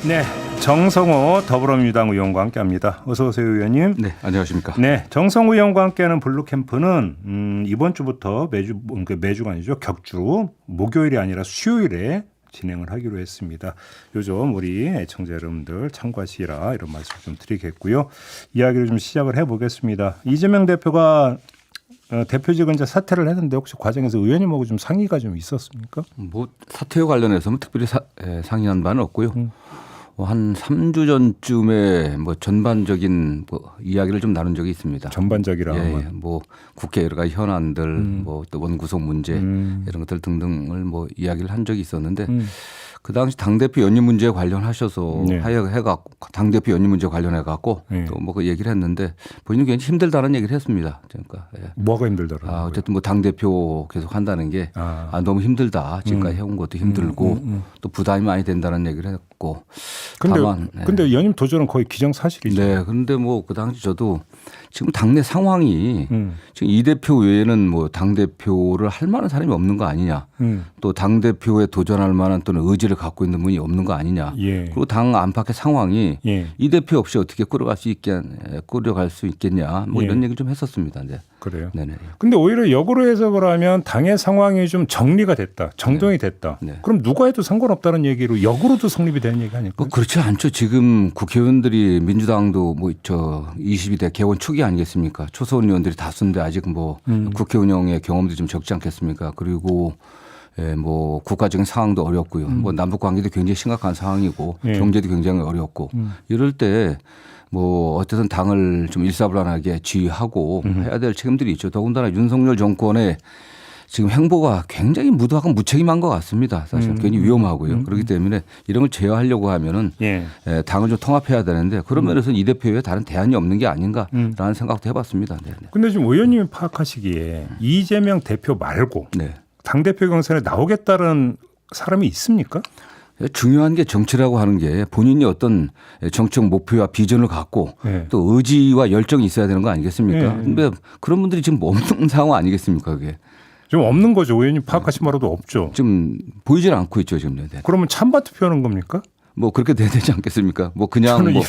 네, 정성호 더불어민주당 의원과 함께합니다. 어서 오세요, 의원님. 네, 안녕하십니까. 네, 정성호 의원과 함께하는 블루캠프는 이번 주부터 매주가 아니죠, 격주 목요일이 아니라 수요일에 진행을 하기로 했습니다. 요즘 우리 애청자 여러분들 참고하시라 이런 말씀 좀 드리겠고요. 이야기를 좀 시작을 해보겠습니다. 이재명 대표가 대표직은 이제 사퇴를 했는데 혹시 과정에서 의원님하고 좀 상의가 좀 있었습니까? 뭐 사퇴와 관련해서는 특별히 상의한 바는 없고요. 한 3주 전쯤에 뭐 전반적인 이야기를 좀 나눈 적이 있습니다. 전반적이라 예, 뭐 국회 여러 가지 현안들, 뭐 또 원구성 문제 이런 것들 등등을 뭐 이야기를 한 적이 있었는데 그 당시 당대표 연임 문제에 관련하셔서 네. 해갖고 당대표 연임 문제 관련해갖고 네. 또 뭐 그 얘기를 했는데 본인은 굉장히 힘들다는 얘기를 했습니다. 그러니까 예. 뭐가 힘들더라고요? 어쨌든 뭐 당대표 계속 한다는 게 너무 힘들다. 지금까지 해온 것도 힘들고 또 부담이 많이 된다는 얘기를 했고. 근데 연임 도전은 거의 기정사실이죠. 네. 그런데 뭐 그 당시 저도 지금 당내 상황이 지금 이 대표 외에는 뭐 당대표를 할 만한 사람이 없는 거 아니냐. 또 당대표에 도전할 만한 또는 의지를 갖고 있는 분이 없는 거 아니냐. 예. 그리고 당 안팎의 상황이 예. 이 대표 없이 어떻게 끌어갈 수 있겠냐. 뭐 이런 얘기를 좀 했었습니다. 네. 그래요. 네네. 근데 오히려 역으로 해석을 하면 당의 상황이 좀 정리가 됐다. 정돈이 됐다. 네. 그럼 누가 해도 상관없다는 얘기로 역으로도 성립이 되는 얘기 아닐까요? 뭐 그렇지 않죠. 지금 국회의원들이 민주당도 뭐 22대 개원 초기 아니겠습니까? 초선 의원들이 다수인데 아직 뭐 국회 운영의 경험도 좀 적지 않겠습니까? 그리고 뭐 국가적인 상황도 어렵고요. 뭐 남북 관계도 굉장히 심각한 상황이고 경제도 굉장히 어렵고 이럴 때 뭐 어쨌든 당을 좀 일사불란하게 지휘하고 해야 될 책임들이 있죠. 더군다나 윤석열 정권의 지금 행보가 굉장히 무도하고 무책임한 것 같습니다. 사실 괜히 위험하고요. 그렇기 때문에 이런 걸 제어하려고 하면은 당을 좀 통합해야 되는데 그런 면에서는 이 대표에 다른 대안이 없는 게 아닌가라는 생각도 해봤습니다. 그런데 지금 의원님이 파악하시기에 이재명 대표 말고 네. 당대표 경선에 나오겠다는 사람이 있습니까? 중요한 게 정치라고 하는 게 본인이 어떤 정책 목표와 비전을 갖고 또 의지와 열정이 있어야 되는 거 아니겠습니까? 그런데 그런 분들이 지금 없는 상황 아니겠습니까? 그게. 좀 없는 거죠. 의원님 파악하신 바로도 없죠. 지금 보이질 않고 있죠. 지금. 네. 그러면 찬반 투표하는 겁니까? 뭐 그렇게 돼야 되지 않겠습니까? 뭐 그냥 저는 뭐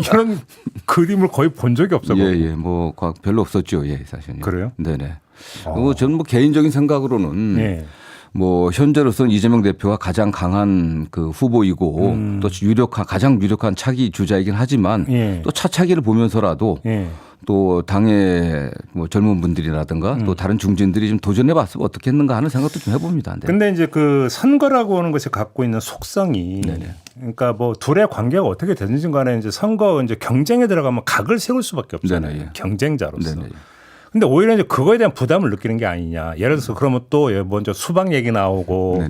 이런 그림을 거의 본 적이 없어요. 예, 뭐 별로 없었죠. 예, 사실은. 그래요? 네네. 그리고 저는 뭐 개인적인 생각으로는 뭐 현재로서는 이재명 대표가 가장 강한 그 후보이고 또 가장 유력한 차기 주자이긴 하지만 또 차차기를 보면서라도 또 당의 뭐 젊은 분들이라든가 또 다른 중진들이 좀 도전해봤으면 어떻겠는가 하는 생각도 좀 해봅니다. 그런데 이제 그 선거라고 하는 것이 갖고 있는 속성이 그러니까 뭐 둘의 관계가 어떻게 되든지 간에 이제 선거 이제 경쟁에 들어가면 각을 세울 수밖에 없잖아요. 경쟁자로서. 근데 오히려 이제 그거에 대한 부담을 느끼는 게 아니냐. 예를 들어서 그러면 또 먼저 수박 얘기 나오고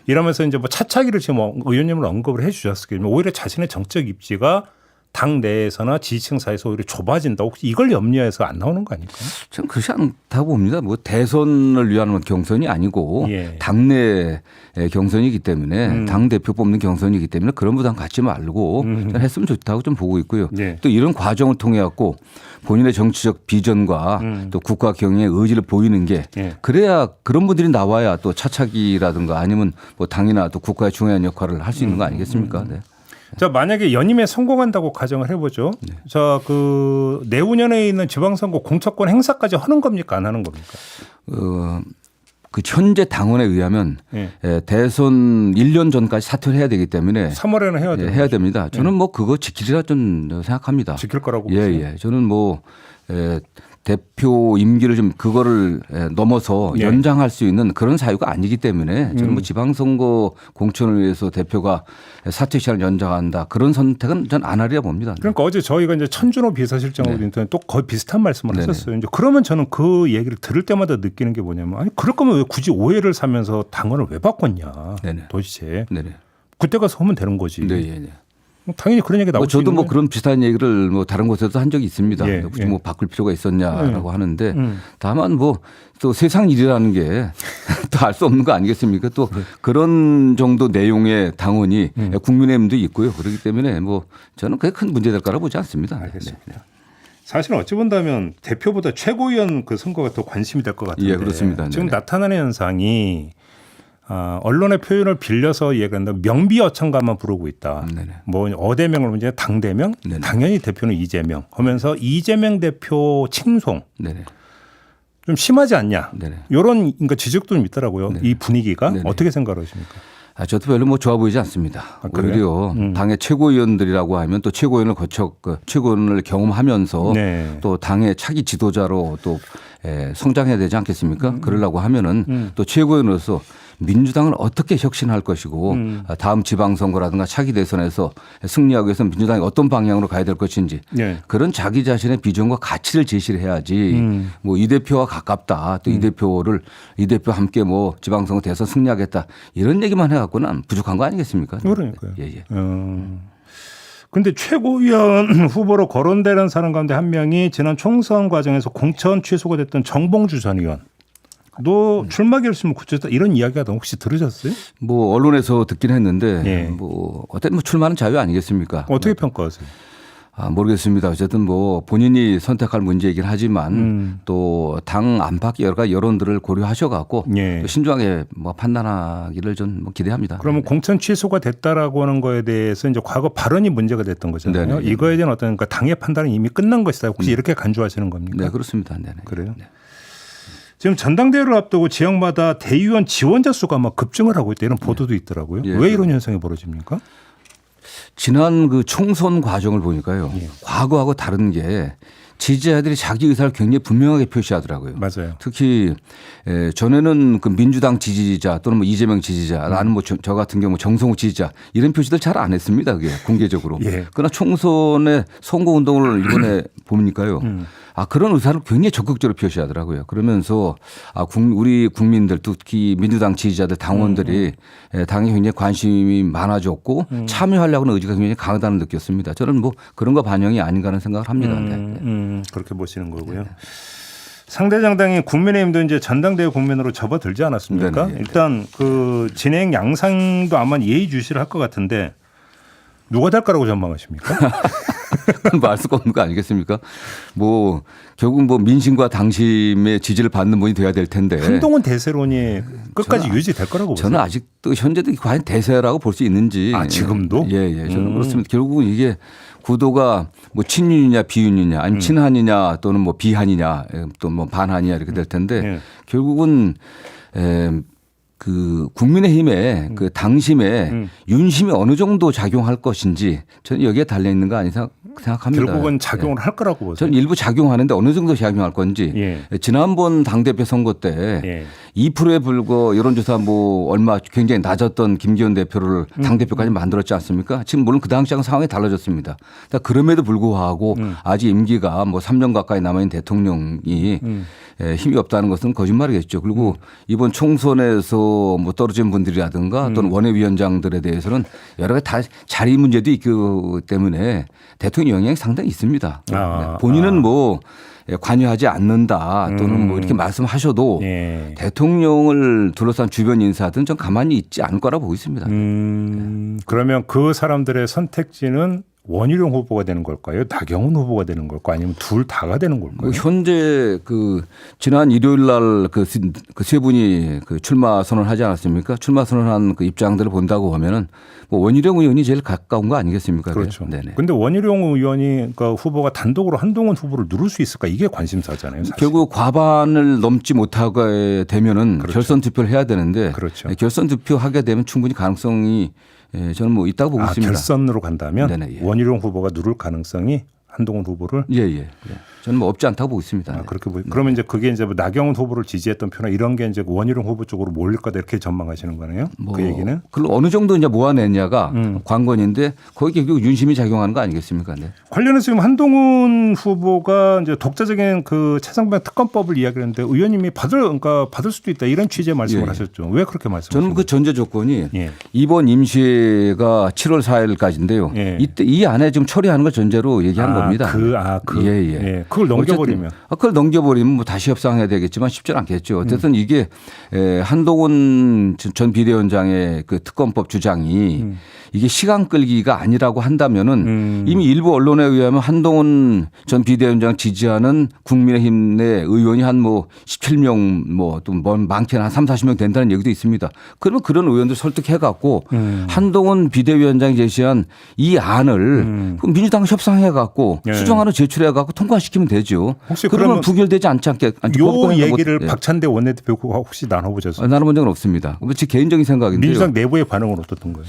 이러면서 이제 뭐 차차기를 지금 의원님을 언급을 해 주셨을 경우 오히려 자신의 정책 입지가 당 내에서나 지지층 사이에서 오히려 좁아진다. 혹시 이걸 염려해서 안 나오는 거 아닐까요? 저는 그렇지 않다고 봅니다. 뭐 대선을 위한 경선이 아니고 당내 경선이기 때문에 당 대표 뽑는 경선이기 때문에 그런 부담 갖지 말고 했으면 좋다고 좀 보고 있고요. 또 이런 과정을 통해 갖고 본인의 정치적 비전과 또 국가 경영의 의지를 보이는 게 그래야 그런 분들이 나와야 또 차차기라든가 아니면 뭐 당이나 또 국가의 중요한 역할을 할 수 있는 거 아니겠습니까? 네. 자, 만약에 연임에 성공한다고 가정을 해보죠. 자, 그 내후년에 있는 지방선거 공천권 행사까지 하는 겁니까? 안 하는 겁니까? 그 현재 당원에 의하면 대선 1년 전까지 사퇴를 해야 되기 때문에 3월에는 해야 됩니다. 저는 뭐 그거 지키리라 좀 생각합니다. 지킬 거라고 보세요. 저는 뭐 대표 임기를 좀 그거를 넘어서 연장할 수 있는 그런 사유가 아니기 때문에 저는 뭐 지방선거 공천을 위해서 대표가 사퇴 시간을 연장한다 그런 선택은 전 안 하리라 봅니다. 그러니까 어제 저희가 이제 천준호 비서실장하고 인터넷 또 거의 비슷한 말씀을 하셨어요. 이제 그러면 저는 그 얘기를 들을 때마다 느끼는 게 뭐냐면 아니 그럴 거면 왜 굳이 오해를 사면서 당원을 왜 바꿨냐 도대체. 그때 가서 하면 되는 거지. 당연히 그런 얘기 나오죠. 저도 뭐 그런 비슷한 얘기를 뭐 다른 곳에서 한 적이 있습니다. 굳이 뭐 바꿀 필요가 있었냐라고 하는데 다만 뭐 또 세상 일이라는 게 또 알 수 없는 거 아니겠습니까? 또 그런 정도 내용의 당원이 국민의힘도 있고요. 그렇기 때문에 뭐 저는 그게 큰 문제 될 거라고 보지 않습니다. 알겠습니다. 사실은 어찌 본다면 대표보다 최고위원 그 선거가 더 관심이 될 것 같은데 그렇습니다. 지금 나타나는 현상이 언론의 표현을 빌려서 얘기한다. 명비어천가만 부르고 있다. 네네. 뭐 어대명을 문제 당대명, 네네. 당연히 대표는 이재명 하면서 이재명 대표 칭송 네네. 좀 심하지 않냐. 네네. 이런 그러니까 지적도 좀 있더라고요. 네네. 이 분위기가 네네. 어떻게 생각하십니까? 저도 별로 뭐 좋아 보이지 않습니다. 그래요? 오히려 당의 최고위원들이라고 하면 또 최고위원을 최고위원을 경험하면서 네. 또 당의 차기 지도자로 또 성장해야 되지 않겠습니까? 그러려고 하면은 또 최고위원으로서 민주당을 어떻게 혁신할 것이고 다음 지방선거라든가 차기 대선에서 승리하기 위해서 민주당이 어떤 방향으로 가야 될 것인지 네. 그런 자기 자신의 비전과 가치를 제시를 해야지 뭐 이 대표와 가깝다 또 이 대표 함께 뭐 지방선거 대선 승리하겠다 이런 얘기만 해갖고는 부족한 거 아니겠습니까? 그러니까요. 예, 예. 근데 최고위원 후보로 거론되는 사람 가운데 한 명이 지난 총선 과정에서 공천 취소가 됐던 정봉주 전 의원. 너 출마 결심을 굳혔다 이런 이야기가 혹시 들으셨어요? 뭐 언론에서 듣긴 했는데 예. 뭐 어쨌든 뭐 출마는 자유 아니겠습니까? 어떻게 평가하세요? 모르겠습니다. 어쨌든 뭐 본인이 선택할 문제이긴 하지만 또 당 안팎 여러 가지 여론들을 고려하셔갖고 예. 또 신중하게 뭐 판단하기를 좀 뭐 기대합니다. 그러면 공천 취소가 됐다라고 하는 거에 대해서 이제 과거 발언이 문제가 됐던 거잖아요. 네네. 이거에 대한 어떤 그러니까 당의 판단은 이미 끝난 것이다. 혹시 이렇게 간주하시는 겁니까? 네, 그렇습니다. 네, 네. 그래요? 네. 지금 전당대회를 앞두고 지역마다 대의원 지원자 수가 막 급증을 하고 있다 이런 보도도 있더라고요. 예. 왜 이런 현상이 벌어집니까? 지난 그 총선 과정을 보니까요. 예. 과거하고 다른 게 지지자들이 자기 의사를 굉장히 분명하게 표시하더라고요. 맞아요. 특히 전에는 그 민주당 지지자 또는 뭐 이재명 지지자 나는 뭐 저 같은 경우 정성호 지지자 이런 표시들 잘 안 했습니다. 그게 공개적으로. 예. 그러나 총선의 선거운동을 이번에 보니까요. 그런 의사를 굉장히 적극적으로 표시하더라고요. 그러면서 우리 국민들 특히 민주당 지지자들 당원들이 당에 굉장히 관심이 많아졌고 참여하려고 하는 의지가 굉장히 강하다는 느꼈습니다. 저는 뭐 그런 거 반영이 아닌가 하는 생각을 합니다. 그렇게 보시는 거고요. 상대 정당인 국민의힘도 이제 전당대회 국면으로 접어들지 않았습니까? 네네. 일단 그 진행 양상도 아마 예의주시를 할 것 같은데 누가 될 거라고 전망하십니까? 뭐 알 수가 없는 거 아니겠습니까? 뭐 결국 뭐 민심과 당심의 지지를 받는 분이 돼야 될 텐데. 한동훈 대세론이 끝까지 유지될 거라고 보세요. 저는 아직도 현재도 과연 대세라고 볼 수 있는지. 지금도? 예, 저는 그렇습니다. 결국은 이게 구도가 뭐 친윤이냐 비윤이냐 아니면 친한이냐 또는 뭐 비한이냐 또 뭐 반한이냐 이렇게 될 텐데 결국은 그 국민의힘의 그 당심에 윤심이 어느 정도 작용할 것인지 저는 여기에 달려 있는 거 아니냐 생각합니다. 결국은 작용을 할 거라고 보세요. 저는 일부 작용하는데 어느 정도 작용할 건지 지난번 당대표 선거 때 2%에 불과 여론조사 뭐 얼마 굉장히 낮았던 김기현 대표를 당대표까지 만들었지 않습니까? 지금 물론 그 당시랑 상황이 달라졌습니다. 그럼에도 불구하고 아직 임기가 뭐 3년 가까이 남아있는 대통령이 힘이 없다는 것은 거짓말이겠죠. 그리고 이번 총선에서 뭐 떨어진 분들이라든가 또는 원외위원장들에 대해서는 여러 가지 다 자리 문제도 있기 때문에 대통령 영향이 상당히 있습니다. 본인은 뭐 관여하지 않는다 또는 뭐 이렇게 말씀하셔도 대통령을 둘러싼 주변 인사들은 좀 가만히 있지 않을 거라고 보고 있습니다. 그러면 그 사람들의 선택지는 원희룡 후보가 되는 걸까요? 나경원 후보가 되는 걸까요? 아니면 둘 다가 되는 걸까요? 뭐 현재 그 지난 일요일 날 그 세 분이 그 출마 선언을 하지 않았습니까? 출마 선언한 그 입장들을 본다고 하면은 뭐 원희룡 의원이 제일 가까운 거 아니겠습니까? 그렇죠. 네네. 근데 원희룡 의원이 그러니까 후보가 단독으로 한동훈 후보를 누를 수 있을까? 이게 관심사잖아요. 사실. 결국 과반을 넘지 못하게 되면은 결선 투표를 해야 되는데 결선 투표하게 되면 충분히 가능성이 저는 뭐 있다고 보고 있습니다. 결선으로 간다면 네네, 원희룡 후보가 누를 가능성이 한동훈 후보를 저는 뭐 없지 않다고 보고 있습니다. 그렇게 그러면 이제 그게 이제 뭐 나경원 후보를 지지했던 표나 이런 게 이제 원희룡 후보 쪽으로 몰릴 거다 이렇게 전망하시는 거네요. 그 얘기는. 그걸 어느 정도 이제 모아냈냐가 관건인데 거기 결국 윤심이 작용하는 거 아니겠습니까? 네. 관련해서 지금 한동훈 후보가 이제 독자적인 그 최상병 특검법을 이야기했는데 의원님이 받을 수도 있다 이런 취지의 말씀을 하셨죠. 왜 그렇게 말씀하셨나요? 저는 그 전제 조건이 이번 임시가 7월 4일까지인데요. 이때 이 안에 지금 처리하는 걸 전제로 얘기한 겁니다. 그걸 넘겨버리면. 그걸 넘겨버리면 뭐 다시 협상해야 되겠지만 쉽지 않겠죠. 어쨌든 이게 한동훈 전 비대위원장의 그 특검법 주장이 이게 시간 끌기가 아니라고 한다면은 이미 일부 언론에 의하면 한동훈 전 비대위원장 지지하는 국민의힘 내 의원이 한 뭐 17명 뭐 또 많게는 한 3, 40명 된다는 얘기도 있습니다. 그러면 그런 의원들 설득해 갖고 한동훈 비대위원장이 제시한 이 안을 민주당 협상해 갖고 예. 수정안을 제출해 갖고 통과시키면 되죠. 혹시 그러면 그러면 부결되지 않지 않게 요 얘기를 예. 박찬대 원내대표가 혹시 나눠보셨어요? 나눠본 적은 없습니다. 제 개인적인 생각인데요. 민주당 내부의 반응은 어떻던 거예요?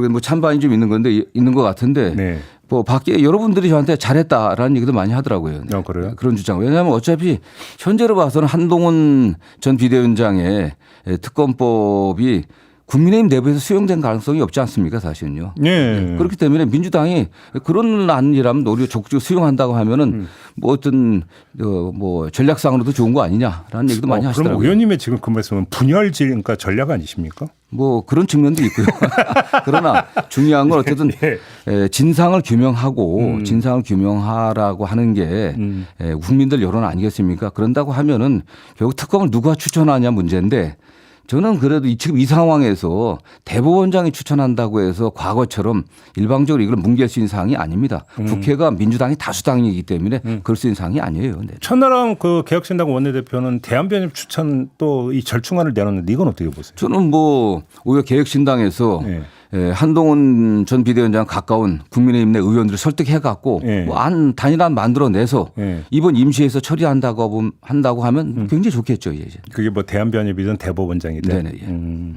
뭐 찬반이 좀 있는 건데 있는 것 같은데 네. 뭐 밖에 여러분들이 저한테 잘했다라는 얘기도 많이 하더라고요. 그래요? 그런 주장. 왜냐하면 어차피 현재로 봐서는 한동훈 전 비대위원장의 특검법이 국민의힘 내부에서 수용된 가능성이 없지 않습니까, 사실은요. 네. 그렇기 때문에 민주당이 그런 안이라면 오히려 적극적으로 수용한다고 하면은 뭐 어떤 뭐 전략상으로도 좋은 거 아니냐라는 얘기도 많이 그럼 하시더라고요. 의원님의 지금 그 말씀은 분열질, 그러니까 전략 아니십니까? 뭐 그런 측면도 있고요. 그러나 중요한 건 어쨌든 진상을 규명하고 진상을 규명하라고 하는 게 국민들 여론 아니겠습니까? 그런다고 하면은 결국 특검을 누가 추천하냐 문제인데 저는 그래도 지금 이 상황에서 대법원장이 추천한다고 해서 과거처럼 일방적으로 이걸 뭉갤 수 있는 사항이 아닙니다. 국회가 민주당이 다수당이기 때문에 그럴 수 있는 사항이 아니에요. 네. 천하람 그 개혁신당 원내대표는 대한변협 추천 또 이 절충안을 내놨는데 이건 어떻게 보세요? 저는 뭐 오히려 개혁신당에서 네. 한동훈 전 비대위원장 가까운 국민의힘 내 의원들을 설득해 갖고 네. 뭐 단일안 만들어내서 네. 이번 임시에서 처리한다고 하면 굉장히 좋겠죠. 예. 그게 뭐 대한변협이든 대법원장이든. 네네. 예.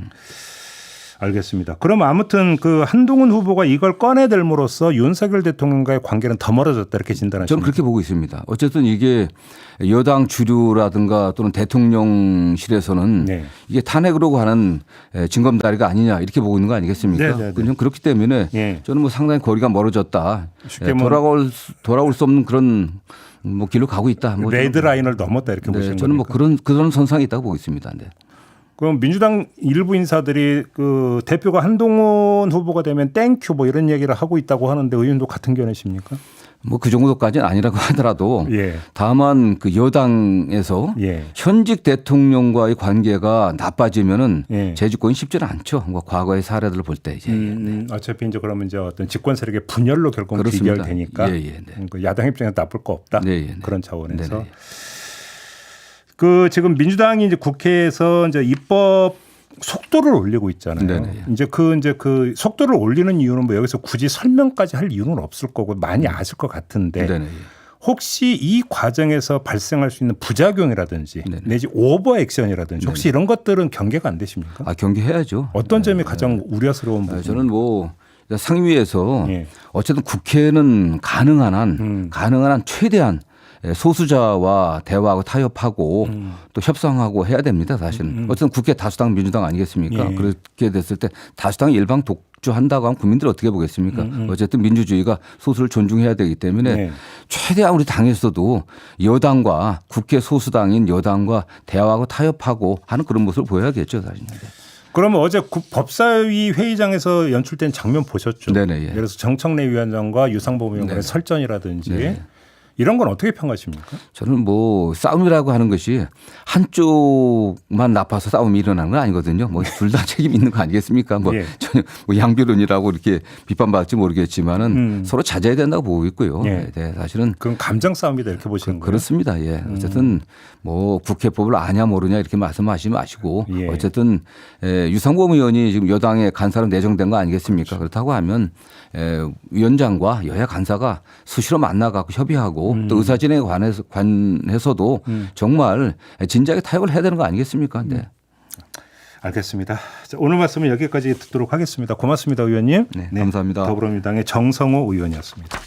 알겠습니다. 그럼 아무튼 그 한동훈 후보가 이걸 꺼내들므로써 윤석열 대통령과의 관계는 더 멀어졌다 이렇게 진단하십니까? 저는 그렇게 보고 있습니다. 어쨌든 이게 여당 주류라든가 또는 대통령실에서는 네. 이게 탄핵으로 가는 징검다리가 아니냐 이렇게 보고 있는 거 아니겠습니까? 네네네. 그냥 그렇기 때문에 예. 저는 뭐 상당히 거리가 멀어졌다. 쉽게 뭐 돌아올 수 없는 그런 뭐 길로 가고 있다. 뭐 레드 라인을 넘었다 이렇게 네, 보시는 저는 겁니까? 뭐 그런 선상이 있다고 보고 있습니다. 네. 그럼 민주당 일부 인사들이 그 대표가 한동훈 후보가 되면 땡큐 뭐 이런 얘기를 하고 있다고 하는데 의원도 같은 견해십니까? 뭐 그 정도까지는 아니라고 하더라도 예. 다만 그 여당에서 예. 현직 대통령과의 관계가 나빠지면은 예. 재집권이 쉽지는 않죠. 뭐 과거의 사례들을 볼 때 이제 어차피 이제 그러면 이제 어떤 집권 세력의 분열로 결국 그렇습니다. 귀결되니까 네. 그 야당 입장에서 나쁠 거 없다 네. 그런 차원에서 네네. 그 지금 민주당이 이제 국회에서 이제 입법 속도를 올리고 있잖아요. 네네. 이제 그 속도를 올리는 이유는 뭐 여기서 굳이 설명까지 할 이유는 없을 거고 많이 아실 것 같은데 네네. 혹시 이 과정에서 발생할 수 있는 부작용이라든지 네네. 내지 오버 액션이라든지 혹시 이런 것들은 경계가 안 되십니까? 경계해야죠. 어떤 점이 가장 우려스러운 부분? 저는 뭐 상임위에서 예. 어쨌든 국회는 가능한 한 최대한 소수자와 대화하고 타협하고 또 협상하고 해야 됩니다. 사실은. 어쨌든 국회 다수당 민주당 아니겠습니까? 예. 그렇게 됐을 때 다수당이 일방 독주한다고 하면 국민들 어떻게 보겠습니까? 어쨌든 민주주의가 소수를 존중해야 되기 때문에 네. 최대한 우리 당에서도 여당과 국회 소수당인 여당과 대화하고 타협하고 하는 그런 모습을 보여야겠죠. 사실은. 그러면 어제 법사위 회의장에서 연출된 장면 보셨죠? 네네. 예. 그래서 정청래 위원장과 유상범 의원의 설전이라든지 네네. 이런 건 어떻게 평가하십니까? 저는 뭐 싸움이라고 하는 것이 한쪽만 나빠서 싸움이 일어나는 건 아니거든요. 뭐 둘 다 책임 있는 거 아니겠습니까? 뭐 예. 전혀 뭐 양비론이라고 이렇게 비판받을지 모르겠지만은 서로 자제해야 된다고 보고 있고요. 예. 네, 사실은 그건 감정 싸움이다 이렇게 보시는 거예요? 그렇습니다. 예. 어쨌든 뭐 국회법을 아냐 모르냐 이렇게 말씀하시지 마시고 예. 어쨌든 유상범 의원이 지금 여당의 간사로 내정된 거 아니겠습니까? 그렇다고 하면 위원장과 여야 간사가 수시로 만나갖고 협의하고 또 의사진행에 관해서도 정말 진작에 타협을 해야 되는 거 아니겠습니까? 네. 알겠습니다. 자, 오늘 말씀은 여기까지 듣도록 하겠습니다. 고맙습니다, 의원님. 네, 감사합니다. 더불어민주당의 정성호 의원이었습니다.